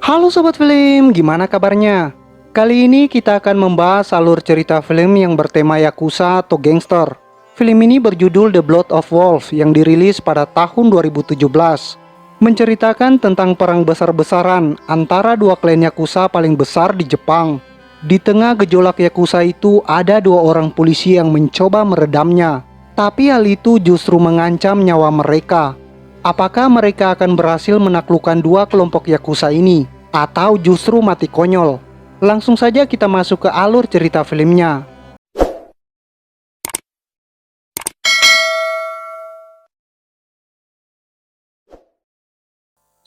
Halo Sobat Film, gimana kabarnya? Kali ini kita akan membahas alur cerita film yang bertema Yakuza atau gangster. Film ini berjudul The Blood of Wolves yang dirilis pada tahun 2017. Menceritakan tentang perang besar-besaran antara dua klan Yakuza paling besar di Jepang. Di tengah gejolak Yakuza itu ada dua orang polisi yang mencoba meredamnya. Tapi hal itu justru mengancam nyawa mereka. Apakah mereka akan berhasil menaklukkan dua kelompok Yakuza ini? Atau justru mati konyol? Langsung saja kita masuk ke alur cerita filmnya.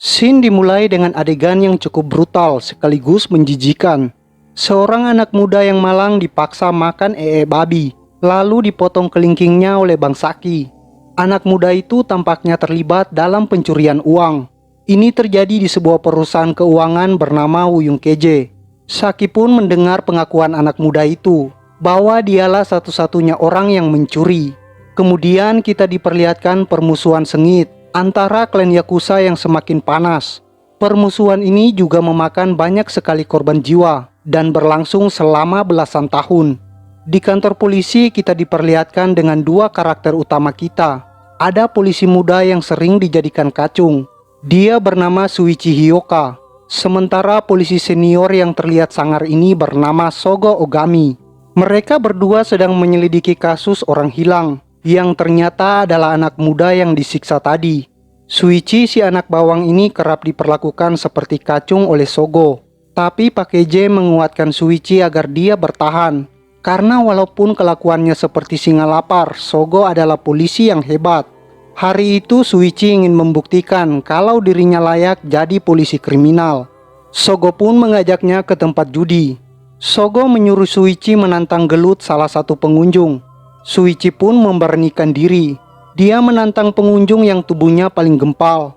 Scene dimulai dengan adegan yang cukup brutal sekaligus menjijikan. Seorang anak muda yang malang dipaksa makan babi, lalu dipotong kelingkingnya oleh Bang Saki. Anak muda itu tampaknya terlibat dalam pencurian uang. Ini terjadi di sebuah perusahaan keuangan bernama Wuyung Keje. Saki pun mendengar pengakuan anak muda itu, bahwa dialah satu-satunya orang yang mencuri. Kemudian kita diperlihatkan permusuhan sengit antara klan Yakuza yang semakin panas. Permusuhan ini juga memakan banyak sekali korban jiwa dan berlangsung selama belasan tahun. Di kantor polisi kita diperlihatkan dengan dua karakter utama kita. Ada polisi muda yang sering dijadikan kacung. Dia bernama Shuichi Hyoka. Sementara polisi senior yang terlihat sangar ini bernama Sogo Ogami. Mereka berdua sedang menyelidiki kasus orang hilang yang ternyata adalah anak muda yang disiksa tadi. Shuichi si anak bawang ini kerap diperlakukan seperti kacung oleh Sogo. Tapi Pak Keje menguatkan Shuichi agar dia bertahan. Karena walaupun kelakuannya seperti singa lapar, Sogo adalah polisi yang hebat. Hari itu Shuichi ingin membuktikan kalau dirinya layak jadi polisi kriminal. Sogo pun mengajaknya ke tempat judi. Sogo menyuruh Shuichi menantang gelut salah satu pengunjung. Shuichi pun memberanikan diri. Dia menantang pengunjung yang tubuhnya paling gempal.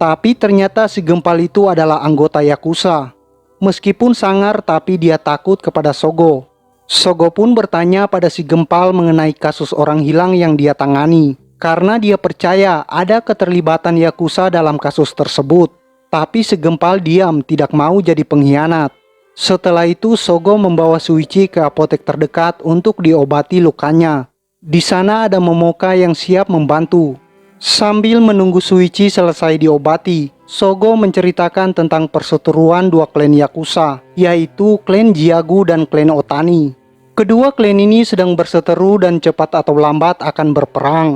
Tapi ternyata si gempal itu adalah anggota Yakuza. Meskipun sangar tapi dia takut kepada Sogo. Sogo pun bertanya pada si gempal mengenai kasus orang hilang yang dia tangani. Karena dia percaya ada keterlibatan Yakuza dalam kasus tersebut. Tapi si gempal diam, tidak mau jadi pengkhianat. Setelah itu Sogo membawa Shuichi ke apotek terdekat untuk diobati lukanya. Di sana ada Momoka yang siap membantu. Sambil menunggu Shuichi selesai diobati, Sogo menceritakan tentang perseteruan dua klan Yakuza, yaitu klan Jiagu dan klan Otani. Kedua klan ini sedang berseteru dan cepat atau lambat akan berperang.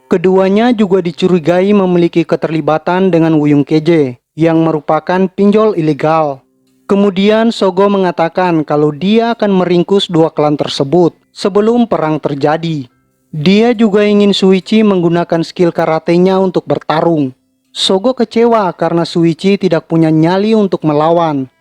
Keduanya juga dicurigai memiliki keterlibatan dengan Wuyung Keje, yang merupakan pinjol ilegal. Kemudian Sogo mengatakan kalau dia akan meringkus dua klan tersebut sebelum perang terjadi. Dia juga ingin Shuichi menggunakan skill karatenya untuk bertarung. Sogo kecewa karena Shuichi tidak punya nyali untuk melawan.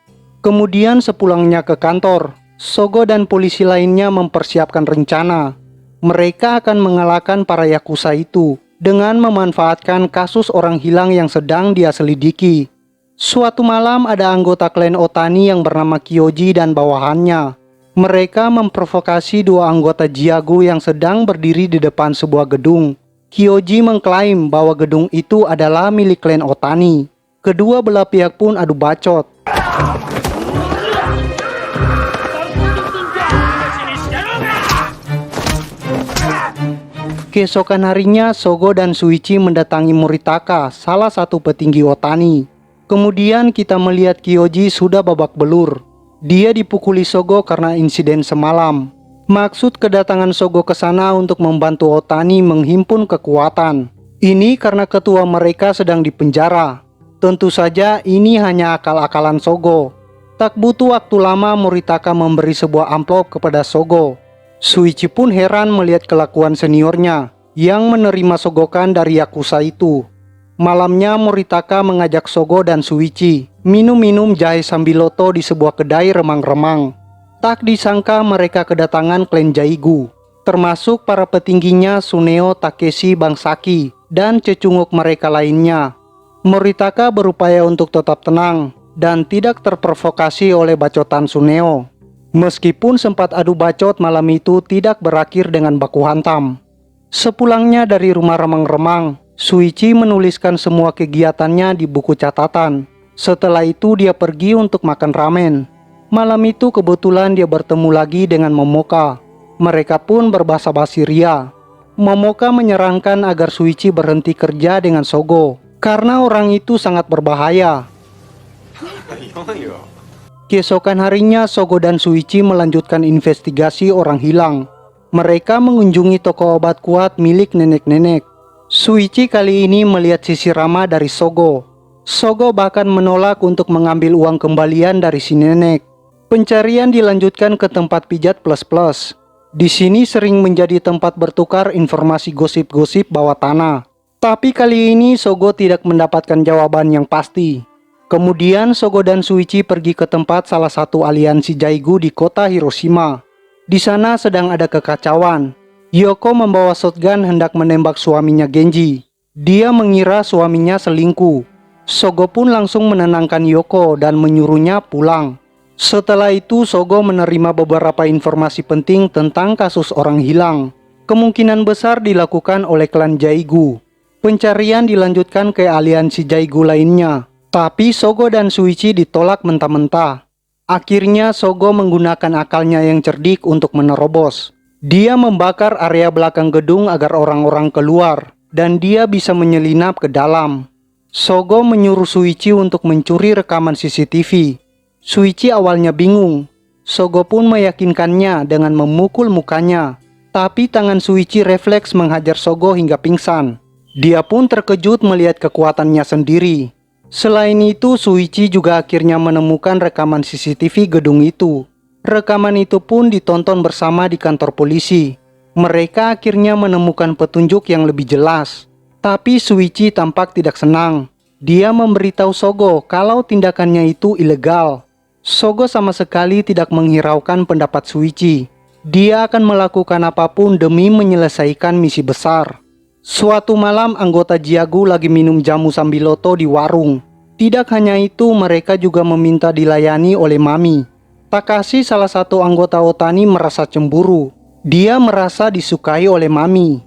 Kemudian sepulangnya ke kantor, Sogo dan polisi lainnya mempersiapkan rencana. Mereka akan mengalahkan para Yakuza itu dengan memanfaatkan kasus orang hilang yang sedang dia selidiki. Suatu malam ada anggota klan Otani yang bernama Kyoji dan bawahannya. Mereka memprovokasi dua anggota Jiagu yang sedang berdiri di depan sebuah gedung. Kyoji mengklaim bahwa gedung itu adalah milik klan Otani. Kedua belah pihak pun adu bacot. Keesokan harinya Sogo dan Shuichi mendatangi Moritaka, salah satu petinggi Otani. Kemudian kita melihat Kyoji sudah babak belur. Dia dipukuli Sogo karena insiden semalam. Maksud kedatangan Sogo ke sana untuk membantu Otani menghimpun kekuatan. Ini karena ketua mereka sedang dipenjara. Tentu saja ini hanya akal-akalan Sogo. Tak butuh waktu lama Moritaka memberi sebuah amplop kepada Sogo. Shuichi pun heran melihat kelakuan seniornya yang menerima sogokan dari Yakuza itu. Malamnya Moritaka mengajak Sogo dan Shuichi minum-minum jahe sambiloto di sebuah kedai remang-remang. Tak disangka mereka kedatangan klan Jaigu, termasuk para petingginya Suneo, Takeshi, Bang Saki, dan cecunguk mereka lainnya. Moritaka berupaya untuk tetap tenang dan tidak terprovokasi oleh bacotan Suneo. Meskipun sempat adu bacot, malam itu tidak berakhir dengan baku hantam. Sepulangnya dari rumah remang-remang, Shuichi menuliskan semua kegiatannya di buku catatan. Setelah itu dia pergi untuk makan ramen. Malam itu kebetulan dia bertemu lagi dengan Momoka. Mereka pun berbahasa-basi ria. Momoka menyarankan agar Shuichi berhenti kerja dengan Sogo, karena orang itu sangat berbahaya. Keesokan harinya, Sogo dan Shuichi melanjutkan investigasi orang hilang. Mereka mengunjungi toko obat kuat milik nenek-nenek. Shuichi kali ini melihat sisi ramah dari Sogo. Sogo bahkan menolak untuk mengambil uang kembalian dari si nenek. Pencarian dilanjutkan ke tempat pijat plus-plus. Di sini sering menjadi tempat bertukar informasi gosip-gosip bawah tanah. Tapi kali ini Sogo tidak mendapatkan jawaban yang pasti. Kemudian Sogo dan Shuichi pergi ke tempat salah satu aliansi Jaigu di kota Hiroshima. Di sana sedang ada kekacauan. Yoko membawa shotgun hendak menembak suaminya Genji. Dia mengira suaminya selingkuh. Sogo pun langsung menenangkan Yoko dan menyuruhnya pulang. Setelah itu Sogo menerima beberapa informasi penting tentang kasus orang hilang. Kemungkinan besar dilakukan oleh klan Jaigu. Pencarian dilanjutkan ke aliansi Jaigu lainnya. Tapi Sogo dan Shuichi ditolak mentah-mentah. Akhirnya Sogo menggunakan akalnya yang cerdik untuk menerobos. Dia membakar area belakang gedung agar orang-orang keluar, dan dia bisa menyelinap ke dalam. Sogo menyuruh Shuichi untuk mencuri rekaman CCTV. Shuichi awalnya bingung. Sogo pun meyakinkannya dengan memukul mukanya. Tapi tangan Shuichi refleks menghajar Sogo hingga pingsan. Dia pun terkejut melihat kekuatannya sendiri. Selain itu, Shuichi juga akhirnya menemukan rekaman CCTV gedung itu. Rekaman itu pun ditonton bersama di kantor polisi. Mereka akhirnya menemukan petunjuk yang lebih jelas. Tapi Shuichi tampak tidak senang. Dia memberitahu Sogo kalau tindakannya itu ilegal. Sogo sama sekali tidak menghiraukan pendapat Shuichi. Dia akan melakukan apapun demi menyelesaikan misi besar. Suatu malam anggota Jiagu lagi minum jamu Sambiloto di warung. Tidak hanya itu, mereka juga meminta dilayani oleh Mami. Takashi, salah satu anggota Otani, merasa cemburu. Dia merasa disukai oleh Mami.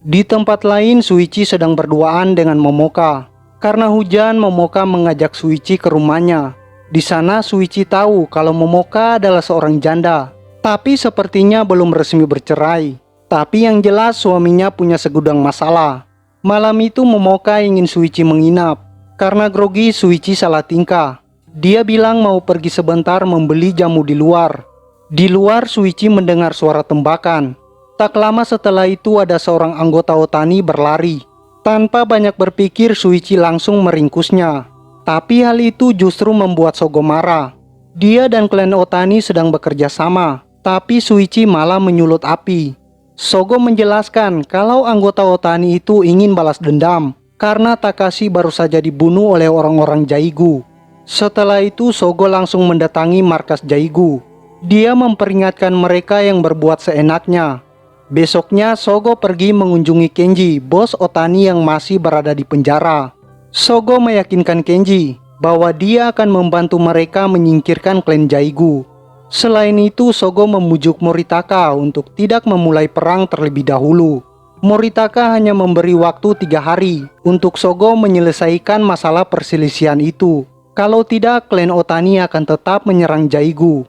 Di tempat lain, Shuichi sedang berduaan dengan Momoka. Karena hujan, Momoka mengajak Shuichi ke rumahnya. Di sana Shuichi tahu kalau Momoka adalah seorang janda. Tapi sepertinya belum resmi bercerai. Tapi yang jelas suaminya punya segudang masalah. Malam itu Momoka ingin Shuichi menginap. Karena grogi, Shuichi salah tingkah. Dia bilang mau pergi sebentar membeli jamu di luar. Di luar Shuichi mendengar suara tembakan. Tak lama setelah itu ada seorang anggota Otani berlari. Tanpa banyak berpikir Shuichi langsung meringkusnya. Tapi hal itu justru membuat Sogo marah. Dia dan klan Otani sedang bekerja sama. Tapi Shuichi malah menyulut api. Sogo menjelaskan kalau anggota Otani itu ingin balas dendam karena Takashi baru saja dibunuh oleh orang-orang Jaigu. Setelah itu Sogo langsung mendatangi markas Jaigu. Dia memperingatkan mereka yang berbuat seenaknya. Besoknya Sogo pergi mengunjungi Kenji, bos Otani yang masih berada di penjara. Sogo meyakinkan Kenji bahwa dia akan membantu mereka menyingkirkan klan Jaigu. Selain itu, Sogo memujuk Moritaka untuk tidak memulai perang terlebih dahulu. Moritaka hanya memberi waktu 3 hari untuk Sogo menyelesaikan masalah perselisihan itu. Kalau tidak, klan Otani akan tetap menyerang Jaigu.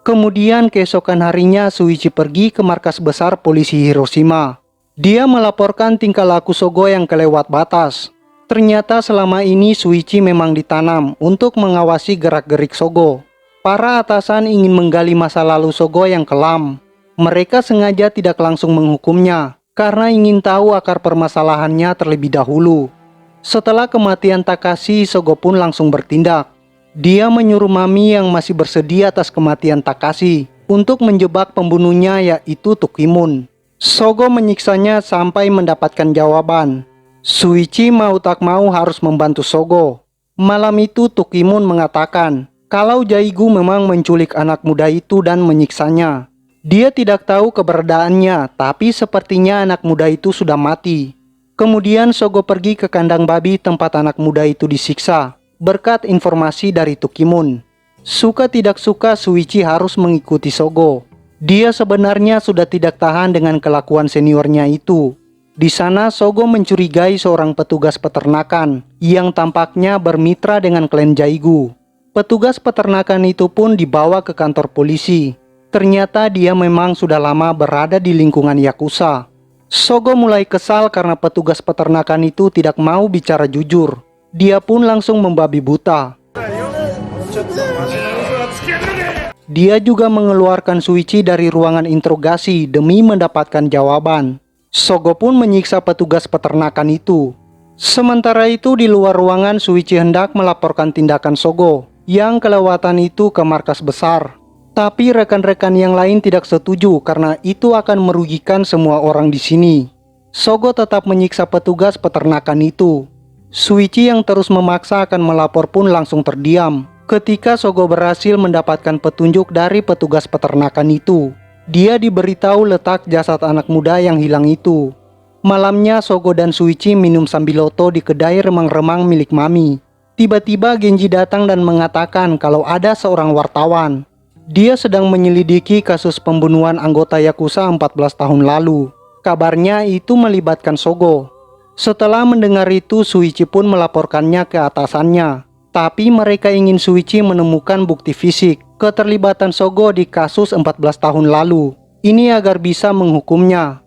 Kemudian keesokan harinya Shuichi pergi ke markas besar polisi Hiroshima. Dia melaporkan tingkah laku Sogo yang kelewat batas. Ternyata selama ini Shuichi memang ditanam untuk mengawasi gerak-gerik Sogo. Para atasan ingin menggali masa lalu Sogo yang kelam. Mereka sengaja tidak langsung menghukumnya karena ingin tahu akar permasalahannya terlebih dahulu. Setelah kematian Takashi, Sogo pun langsung bertindak. Dia menyuruh Mami yang masih bersedih atas kematian Takashi untuk menjebak pembunuhnya, yaitu Tukimun. Sogo menyiksanya sampai mendapatkan jawaban. Shuichi mau tak mau harus membantu Sogo. Malam itu Tukimun mengatakan kalau Jaigu memang menculik anak muda itu dan menyiksanya. Dia tidak tahu keberadaannya, tapi sepertinya anak muda itu sudah mati. Kemudian Sogo pergi ke kandang babi tempat anak muda itu disiksa. berkat informasi dari Tukimun. Suka tidak suka Shuichi harus mengikuti Sogo. Dia sebenarnya sudah tidak tahan dengan kelakuan seniornya itu. Di sana Sogo mencurigai seorang petugas peternakan yang tampaknya bermitra dengan klan Jaigu. Petugas peternakan itu pun dibawa ke kantor polisi. Ternyata dia memang sudah lama berada di lingkungan Yakuza. Sogo mulai kesal karena petugas peternakan itu tidak mau bicara jujur. Dia pun langsung membabi buta. Dia juga mengeluarkan Shuichi dari ruangan interogasi demi mendapatkan jawaban. Sogo pun menyiksa petugas peternakan itu. Sementara itu di luar ruangan Shuichi hendak melaporkan tindakan Sogo yang kelewatan itu ke markas besar. Tapi rekan-rekan yang lain tidak setuju karena itu akan merugikan semua orang di sini. Sogo tetap menyiksa petugas peternakan itu. Shuichi yang terus memaksa akan melapor pun langsung terdiam ketika Sogo berhasil mendapatkan petunjuk dari petugas peternakan itu. Dia diberitahu letak jasad anak muda yang hilang itu. Malamnya Sogo dan Shuichi minum sambiloto di kedai remang-remang milik Mami. Tiba-tiba Genji datang dan mengatakan kalau ada seorang wartawan. Dia sedang menyelidiki kasus pembunuhan anggota Yakuza 14 tahun lalu. Kabarnya itu melibatkan Sogo. Setelah mendengar itu, Shuichi pun melaporkannya ke atasannya. Tapi mereka ingin Shuichi menemukan bukti fisik keterlibatan Sogo di kasus 14 tahun lalu. Ini agar bisa menghukumnya.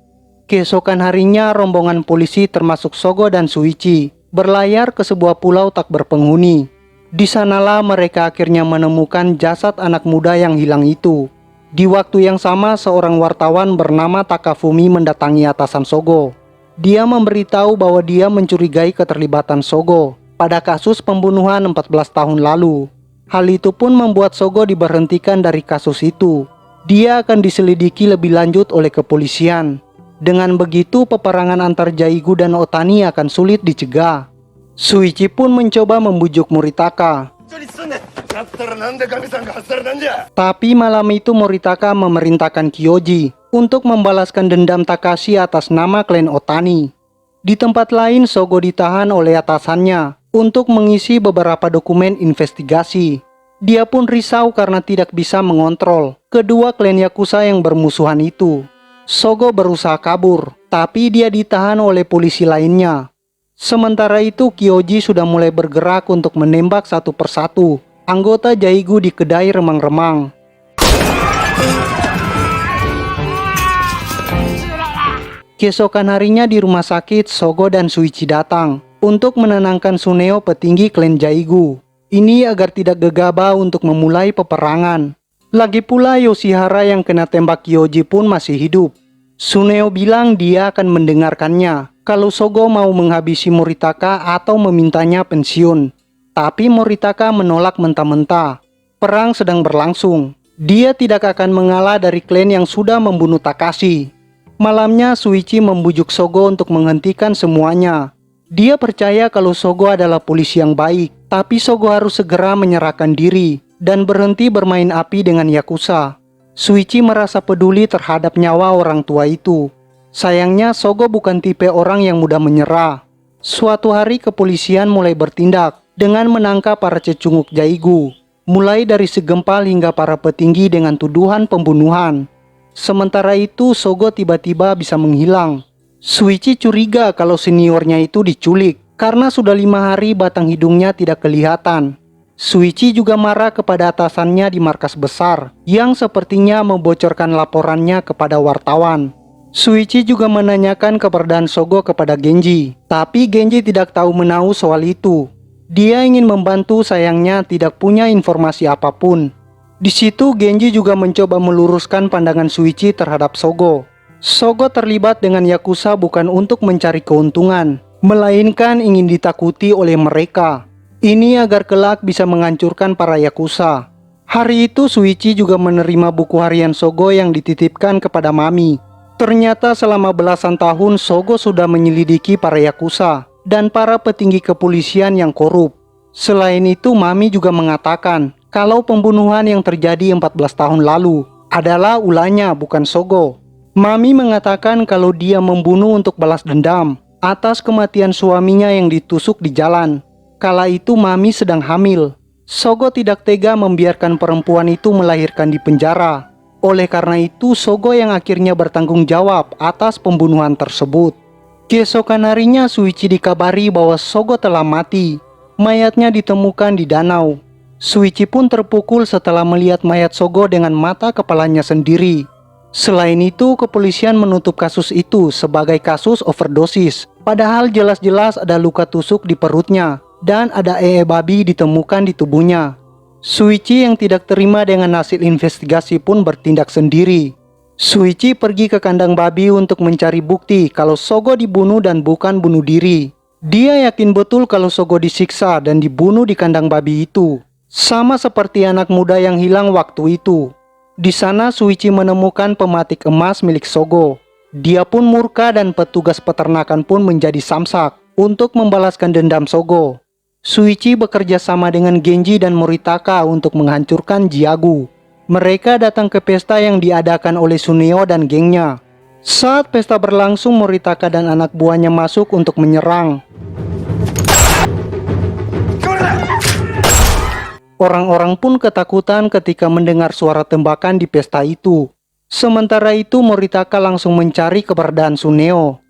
Keesokan harinya, rombongan polisi termasuk Sogo dan Shuichi berlayar ke sebuah pulau tak berpenghuni. Di sanalah mereka akhirnya menemukan jasad anak muda yang hilang itu. Di waktu yang sama, seorang wartawan bernama Takafumi mendatangi atasan Sogo. Dia memberitahu bahwa dia mencurigai keterlibatan Sogo pada kasus pembunuhan 14 tahun lalu. Hal itu pun membuat Sogo diberhentikan dari kasus itu. Dia akan diselidiki lebih lanjut oleh kepolisian. Dengan begitu, peperangan antar Jaigu dan Otani akan sulit dicegah. Shuichi pun mencoba membujuk Moritaka. Tapi malam itu Moritaka memerintahkan Kyoji untuk membalaskan dendam Takashi atas nama klan Otani. Di tempat lain, Sogo ditahan oleh atasannya untuk mengisi beberapa dokumen investigasi. Dia pun risau karena tidak bisa mengontrol kedua klan Yakuza yang bermusuhan itu. Sogo berusaha kabur, tapi dia ditahan oleh polisi lainnya. Sementara itu, Kyoji sudah mulai bergerak untuk menembak satu persatu anggota Jaigu di kedai remang-remang. Keesokan harinya di rumah sakit, Sogo dan Shuichi datang untuk menenangkan Tsuneo, petinggi klan Jaigu. Ini agar tidak gegabah untuk memulai peperangan. Lagi pula Yoshihara yang kena tembak Kyoji pun masih hidup. Tsuneo bilang dia akan mendengarkannya kalau Sogo mau menghabisi Moritaka atau memintanya pensiun. Tapi Moritaka menolak mentah-mentah. Perang sedang berlangsung. Dia tidak akan mengalah dari klan yang sudah membunuh Takashi. Malamnya Shuichi membujuk Sogo untuk menghentikan semuanya. Dia percaya kalau Sogo adalah polisi yang baik, tapi Sogo harus segera menyerahkan diri dan berhenti bermain api dengan Yakuza. Shuichi merasa peduli terhadap nyawa orang tua itu. Sayangnya Sogo bukan tipe orang yang mudah menyerah. Suatu hari kepolisian mulai bertindak dengan menangkap para cecunguk Jaigu, mulai dari Segempal hingga para petinggi dengan tuduhan pembunuhan. Sementara itu Sogo tiba-tiba bisa menghilang. Shuichi curiga kalau seniornya itu diculik karena sudah 5 hari batang hidungnya tidak kelihatan. Shuichi juga marah kepada atasannya di markas besar yang sepertinya membocorkan laporannya kepada wartawan. Shuichi juga menanyakan keberadaan Sogo kepada Genji, tapi Genji tidak tahu menahu soal itu. Dia ingin membantu, sayangnya tidak punya informasi apapun. Di situ Genji juga mencoba meluruskan pandangan Shuichi terhadap Sogo. Sogo terlibat dengan Yakuza bukan untuk mencari keuntungan, melainkan ingin ditakuti oleh mereka. Ini agar kelak bisa menghancurkan para Yakuza. Hari itu Shuichi juga menerima buku harian Sogo yang dititipkan kepada Mami. Ternyata selama belasan tahun Sogo sudah menyelidiki para Yakuza dan para petinggi kepolisian yang korup. Selain itu, Mami juga mengatakan kalau pembunuhan yang terjadi 14 tahun lalu adalah ulahnya, bukan Sogo. Mami mengatakan kalau dia membunuh untuk balas dendam atas kematian suaminya yang ditusuk di jalan. Kala itu Mami sedang hamil. Sogo tidak tega membiarkan perempuan itu melahirkan di penjara. Oleh karena itu, Sogo yang akhirnya bertanggung jawab atas pembunuhan tersebut. Keesokan harinya, Shuichi dikabari bahwa Sogo telah mati. Mayatnya ditemukan di danau. Shuichi pun terpukul setelah melihat mayat Sogo dengan mata kepalanya sendiri. Selain itu, kepolisian menutup kasus itu sebagai kasus overdosis. Padahal jelas-jelas ada luka tusuk di perutnya dan ada babi ditemukan di tubuhnya. Shuichi yang tidak terima dengan hasil investigasi pun bertindak sendiri. Shuichi pergi ke kandang babi untuk mencari bukti kalau Sogo dibunuh dan bukan bunuh diri. Dia yakin betul kalau Sogo disiksa dan dibunuh di kandang babi itu. Sama seperti anak muda yang hilang waktu itu. Di sana Shuichi menemukan pematik emas milik Sogo. Dia pun murka dan petugas peternakan pun menjadi samsak untuk membalaskan dendam Sogo. Shuichi bekerja sama dengan Genji dan Moritaka untuk menghancurkan Jiagu. Mereka datang ke pesta yang diadakan oleh Suneo dan gengnya. Saat pesta berlangsung, Moritaka dan anak buahnya masuk untuk menyerang. Orang-orang pun ketakutan ketika mendengar suara tembakan di pesta itu. Sementara itu, Moritaka langsung mencari keberadaan Suneo.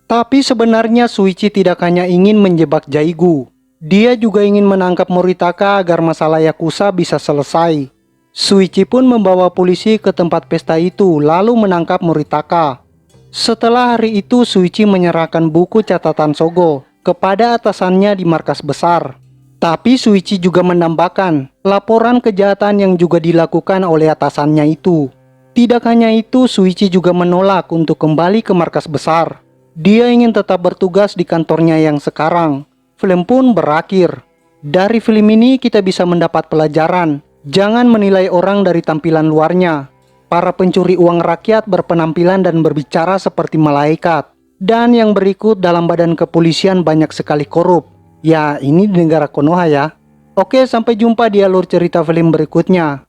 Tapi sebenarnya Shuichi tidak hanya ingin menjebak Jaigu. Dia juga ingin menangkap Moritaka agar masalah Yakuza bisa selesai. Shuichi pun membawa polisi ke tempat pesta itu lalu menangkap Moritaka. Setelah hari itu, Shuichi menyerahkan buku catatan Sogo kepada atasannya di markas besar. Tapi Shuichi juga menambahkan laporan kejahatan yang juga dilakukan oleh atasannya itu. Tidak hanya itu, Shuichi juga menolak untuk kembali ke markas besar. Dia ingin tetap bertugas di kantornya yang sekarang. Film pun berakhir. Dari film ini kita bisa mendapat pelajaran. Jangan menilai orang dari tampilan luarnya. Para pencuri uang rakyat berpenampilan dan berbicara seperti malaikat. Dan yang berikut, dalam badan kepolisian banyak sekali korup. Ya, ini di negara Konoha ya. Oke, sampai jumpa di alur cerita film berikutnya.